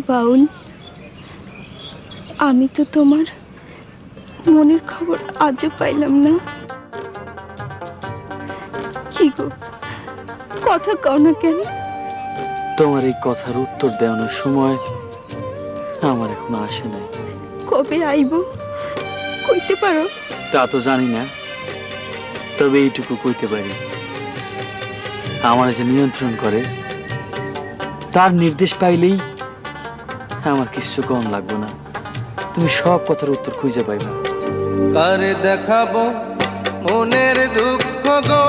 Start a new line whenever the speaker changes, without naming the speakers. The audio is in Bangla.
বাউল, আমি তো তোমার মনের খবর আজও পাইলাম না। কি গো, কথা কও না কেন?
তোমার এই কথার উত্তর দেওয়ানোর সময় আমার এখনো আসে নাই।
কবে আইব কইতে পারো?
তা তো জানি না, তবে এইটুকু কইতে পারি, আমার যে নিয়ন্ত্রণ করে তার নির্দেশ পাইলেই আমার কিছু কম লাগবে না। তুমি সব কথার উত্তর খুঁজে পাইবা।
কারে দেখাবো মনের দুঃখ গো,